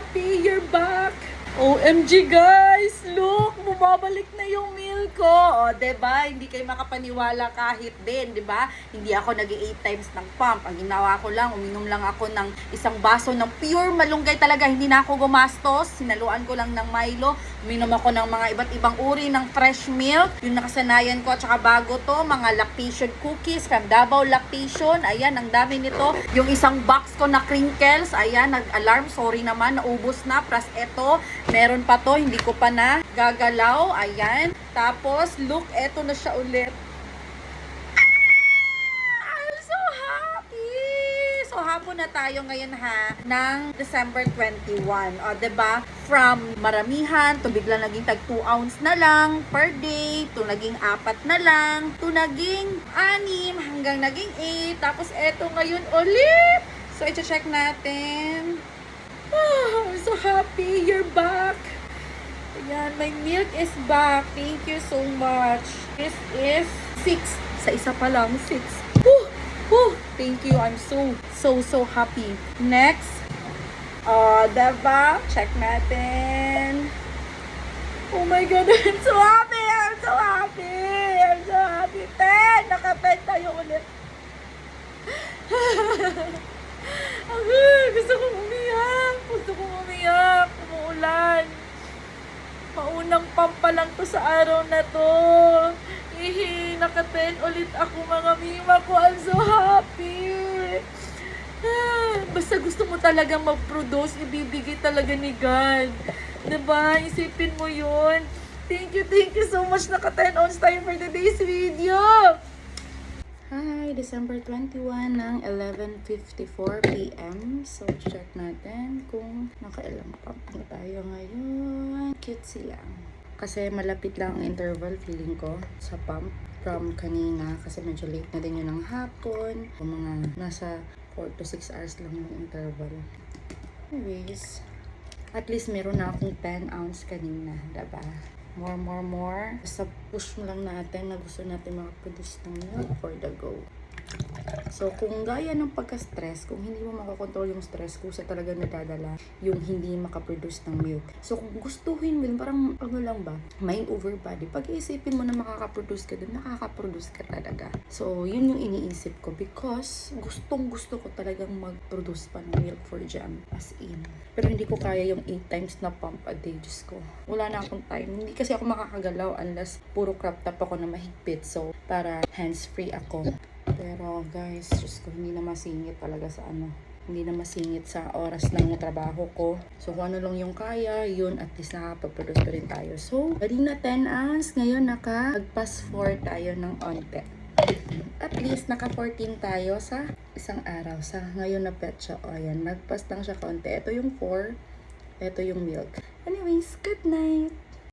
happy you're back! OMG guys! Look! Bumabalik na yung meal ko! O, diba? Hindi kayo makapaniwala kahit din, diba? Hindi ako nag-8 times ng pump. Ang ginawa ko lang, uminom lang ako ng isang baso ng pure malunggay talaga. Hindi na ako gumastos. Sinaluan ko lang ng Milo. Uminom ako ng mga iba't ibang uri ng fresh milk. Yung nakasanayan ko at saka bago to, mga lactation cookies from Davao Lactation. Ayan, ang dami nito. Yung isang box ko na crinkles, ayan, nag-alarm. Sorry naman, naubos na. Plus eto, meron pa to, hindi ko pa na gagalaw. Ayan. Tapos, look, eto na siya ulit. I'm so happy! So, hapon na tayo ngayon ha, ng December 21. O, diba? From maramihan, to biglang naging tag 2 ounce na lang per day, to naging 4 na lang, to naging 6, hanggang naging 8. Tapos, eto ngayon ulit. So, i-check natin. Oh, I'm so happy you're back. Ayan, my milk is back. Thank you so much. This is 6. Sa isa pa lang, 6. Thank you. I'm so happy. Next. Diba? Check natin. Oh my God, I'm so happy. I'm so happy. I'm so happy. 10. Naka-10 tayo ulit. Gusto kong umiyak. Gusto kong umiyak. Umuulan. Maunang pump pa lang to sa araw na to. Naka-10 ulit ako mga mima ko. I'm so happy. Basta gusto mo talaga mag-produce, ibibigay talaga ni God. Diba? Isipin mo yun. Thank you so much. Naka-10 ounce tayo for today's video. Hi, December 21 ng 11:54 p.m. So, check natin kung nakailang pump na tayo ngayon. Cute sila. Kasi malapit lang ang interval, feeling ko, sa pump from kanina. Kasi medyo late na din yun ng hapon. Mga nasa 4 to 6 hours lang yung interval. Anyways, at least meron na akong 10 ounce kanina, diba? More. Basta push mo lang natin na gusto natin makaproduce ng milk for the go. So, kung gaya ng pagka-stress, kung hindi mo makakontrol yung stress, kusa talaga nadadala yung hindi makaproduce ng milk. So, kung gustuhin mo, parang ano lang ba, mind over body, pag-iisipin mo na makakaproduce ka dun, nakakaproduce ka talaga. So, yun yung iniisip ko because gustong-gusto ko talagang mag-produce pa ng milk for jam. As in. Pero hindi ko kaya yung 8 times na pump a day. Diyos ko. Wala na akong time. Hindi kasi ako makakagalaw unless puro crop top ako na mahigpit. So, para hands-free ako. Pero guys, Diyos ko, hindi na masingit talaga sa hindi na masingit sa oras ng trabaho ko. So kung ano lang yung kaya, yun at least nakapag-produce pa rin tayo. So, galing na 10 hours, ngayon naka-pass 4 tayo ng onte. At least naka-14 tayo sa isang araw. Sa ngayon na petsa, o ayan, nag-pass lang siya konti. Ito yung 4, ito yung milk. Anyways, good night!